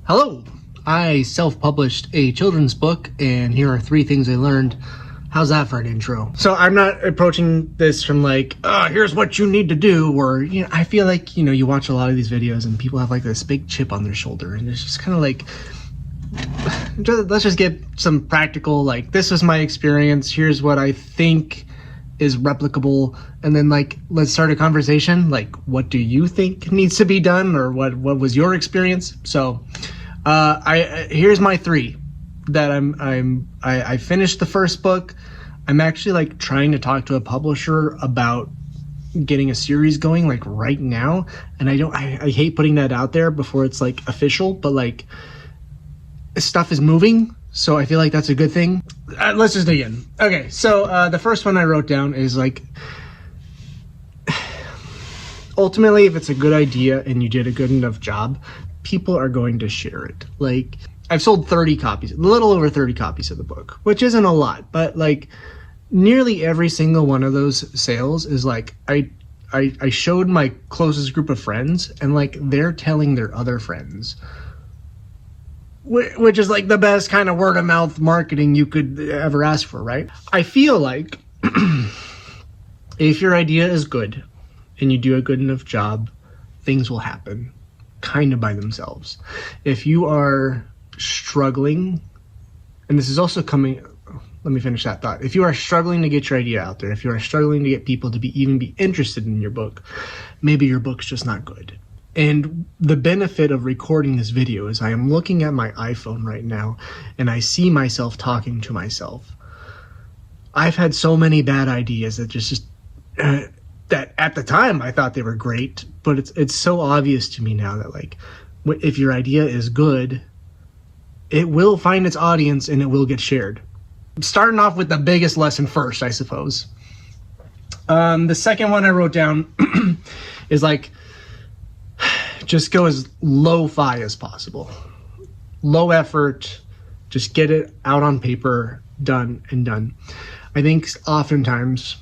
Hello! I self-published a children's book, and here are 3 things I learned. How's that for an intro? So I'm not approaching this from like, here's what you need to do, or, I feel like, you watch a lot of these videos and people have like this big chip on their shoulder, and it's just kind of like, let's just get some practical, like, this was my experience, here's what I think is replicable, and then like, let's start a conversation, like, what do you think needs to be done, or what was your experience? So, here's my 3 that I finished the first book. I'm actually like trying to talk to a publisher about getting a series going like right now, and I hate putting that out there before it's like official, but like stuff is moving, so I feel like that's a good thing. Let's just dig in. Okay, so the first one I wrote down is like, ultimately, if it's a good idea and you did a good enough job, people are going to share it. Like, I've sold 30 copies, a little over 30 copies of the book, which isn't a lot, but like nearly every single one of those sales is like, I showed my closest group of friends, and like they're telling their other friends, which is like the best kind of word of mouth marketing you could ever ask for, right? I feel like if your idea is good and you do a good enough job, things will happen kind of by themselves. If you are struggling, and this is also coming, let me finish that thought. If you are struggling to get your idea out there, if you are struggling to get people to even be interested in your book, maybe your book's just not good. And the benefit of recording this video is I am looking at my iPhone right now and I see myself talking to myself. I've had so many bad ideas that just that at the time I thought they were great, but it's so obvious to me now that like, if your idea is good, it will find its audience and it will get shared. I'm starting off with the biggest lesson first, I suppose. The second one I wrote down is like, just go as lo-fi as possible. Low effort, just get it out on paper, done and done. I think oftentimes,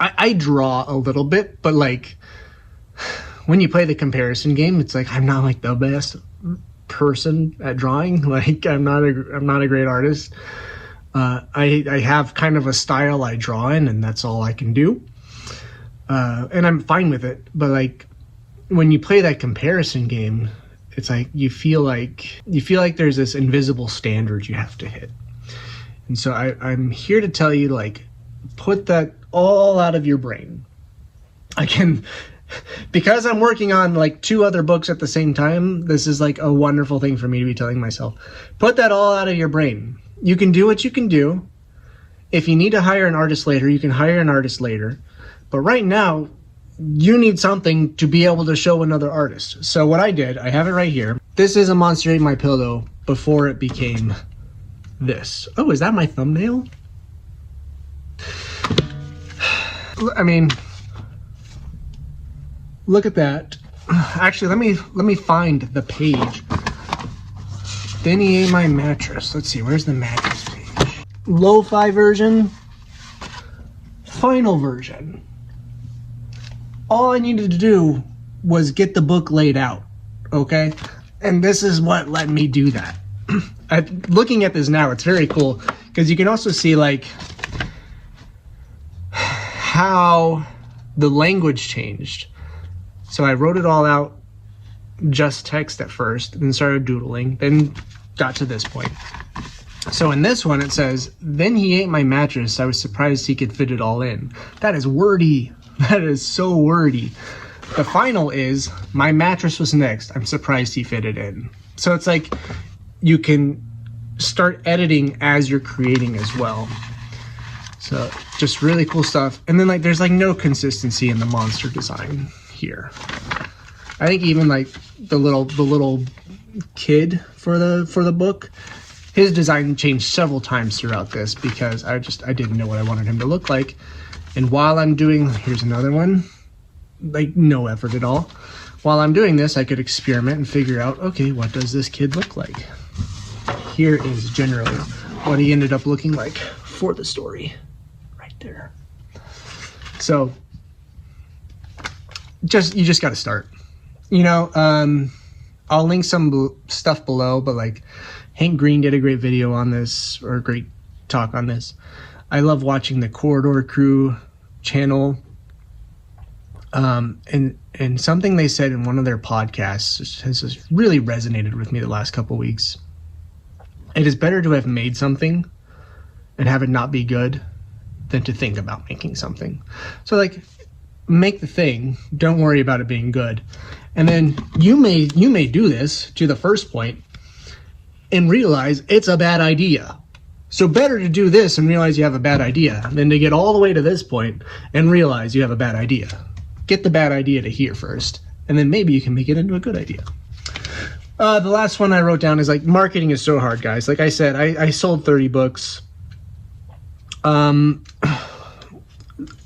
I draw a little bit, but like, when you play the comparison game, it's like, I'm not like the best person at drawing. Like, I'm not a great artist. I have kind of a style I draw in, and that's all I can do. And I'm fine with it. But like, when you play that comparison game, it's like you feel like there's this invisible standard you have to hit. And so I'm here to tell you, like, put that all out of your brain. Because I'm working on like 2 other books at the same time, this is like a wonderful thing for me to be telling myself. Put that all out of your brain. You can do what you can do. If you need to hire an artist later, you can hire an artist later. But right now, you need something to be able to show another artist. So what I did, I have it right here. This is a Monster Ate My Pillow before it became this. Oh, is that my thumbnail? I mean, look at that. Actually, let me find the page. Then he ate my mattress. Let's see, where's the mattress page? Lo-fi version. Final version. All I needed to do was get the book laid out, okay? And this is what let me do that. Looking at this now, it's very cool, because you can also see like how the language changed. So I wrote it all out, just text at first, then started doodling, then got to this point. So in this one it says, then he ate my mattress, I was surprised he could fit it all in. That is wordy. That is so wordy. The final is, my mattress was next, I'm surprised he fit it in. So it's like, you can start editing as you're creating as well. So just really cool stuff. And then like, there's like no consistency in the monster design here. I think even like the little kid for the book, his design changed several times throughout this because I didn't know what I wanted him to look like. And while I'm doing, here's another one, like no effort at all. While I'm doing this, I could experiment and figure out, okay, what does this kid look like? Here is generally what he ended up looking like for the story, right there. So you just got to start. I'll link some stuff below, but like Hank Green did a great video on this, or a great talk on this. I love watching the Corridor Crew channel. And something they said in one of their podcasts has really resonated with me the last couple of weeks. It is better to have made something and have it not be good than to think about making something. So like, make the thing, don't worry about it being good. And then you may do this to the first point and realize it's a bad idea. So better to do this and realize you have a bad idea than to get all the way to this point and realize you have a bad idea. Get the bad idea to here first, and then maybe you can make it into a good idea. The last one I wrote down is like, marketing is so hard, guys. Like I said, I sold 30 books.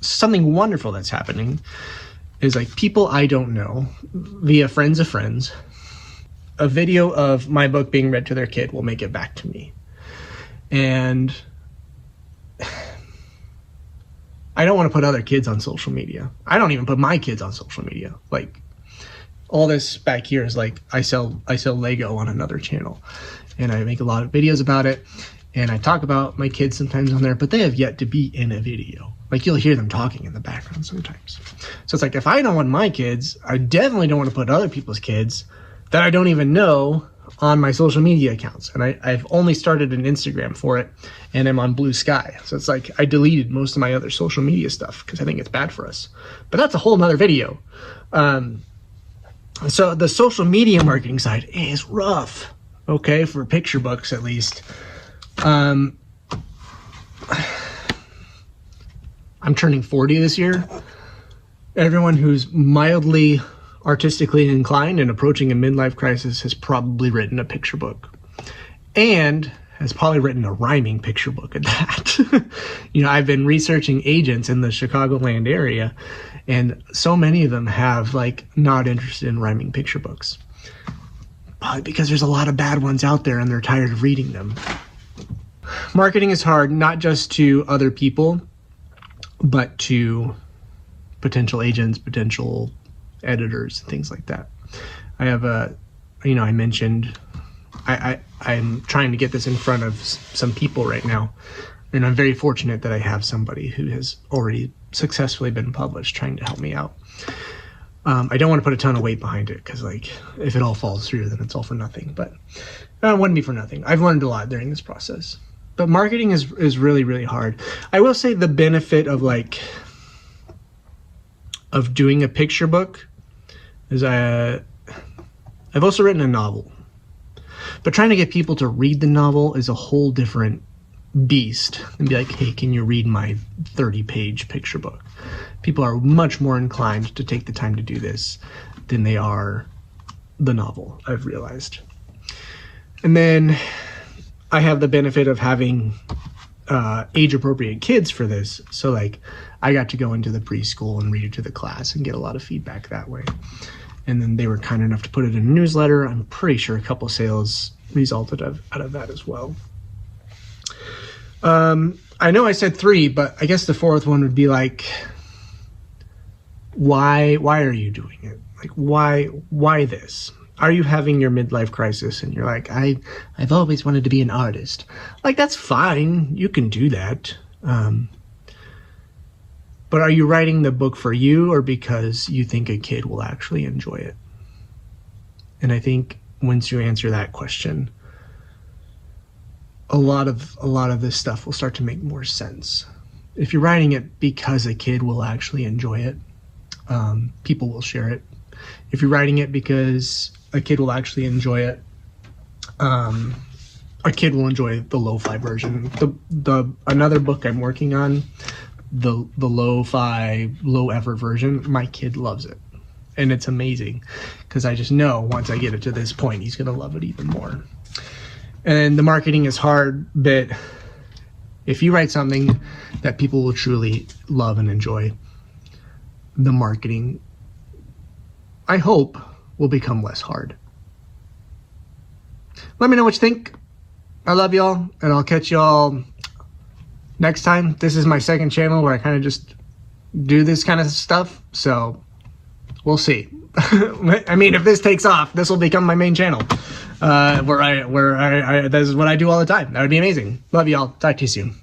Something wonderful that's happening is like people I don't know via friends of friends, a video of my book being read to their kid will make it back to me. And I don't want to put other kids on social media. I don't even put my kids on social media. Like, all this back here is like, I sell Lego on another channel, and I make a lot of videos about it, and I talk about my kids sometimes on there, but they have yet to be in a video. Like, you'll hear them talking in the background sometimes. So it's like, if I don't want my kids, I definitely don't want to put other people's kids that I don't even know on my social media accounts. And I've only started an Instagram for it, and I'm on Blue Sky. So it's like, I deleted most of my other social media stuff because I think it's bad for us. But that's a whole nother video. So the social media marketing side is rough, okay, for picture books at least. I'm turning 40 this year. Everyone who's mildly artistically inclined and approaching a midlife crisis has probably written a picture book, and has probably written a rhyming picture book at that. You know, I've been researching agents in the Chicagoland area, and so many of them have like not interested in rhyming picture books, probably because there's a lot of bad ones out there and they're tired of reading them. Marketing is hard, not just to other people, but to potential agents, potential editors, things like that. I have I mentioned I'm trying to get this in front of some people right now, and I'm very fortunate that I have somebody who has already successfully been published trying to help me out. I don't want to put a ton of weight behind it, because like, if it all falls through, then it's all for nothing. But it wouldn't be for nothing. I've learned a lot during this process. But marketing is really, really hard. I will say the benefit of doing a picture book is I've also written a novel. But trying to get people to read the novel is a whole different beast and be like, hey, can you read my 30-page picture book? People are much more inclined to take the time to do this than they are the novel, I've realized. And then I have the benefit of having age-appropriate kids for this. So like, I got to go into the preschool and read it to the class and get a lot of feedback that way. And then they were kind enough to put it in a newsletter. I'm pretty sure a couple sales resulted out of that as well. I know I said 3, but I guess the 4th one would be like, why are you doing it? Like, why this? Are you having your midlife crisis and you're like, I've always wanted to be an artist? Like, that's fine. You can do that. But are you writing the book for you, or because you think a kid will actually enjoy it? And I think once you answer that question, a lot of this stuff will start to make more sense. If you're writing it because a kid will actually enjoy it, people will share it. If you're writing it because a kid will actually enjoy it, a kid will enjoy the lo-fi version. Another book I'm working on, the lo-fi, low effort version, my kid loves it. And it's amazing, because I just know once I get it to this point, he's going to love it even more. And the marketing is hard, but if you write something that people will truly love and enjoy, the marketing, I hope, will become less hard. Let me know what you think. I love y'all, and I'll catch y'all next time. This is my second channel where I kind of just do this kind of stuff, so We'll see. I mean, if this takes off, this will become my main channel, where I this is what I do all the time. That would be amazing. Love y'all. Talk to you soon.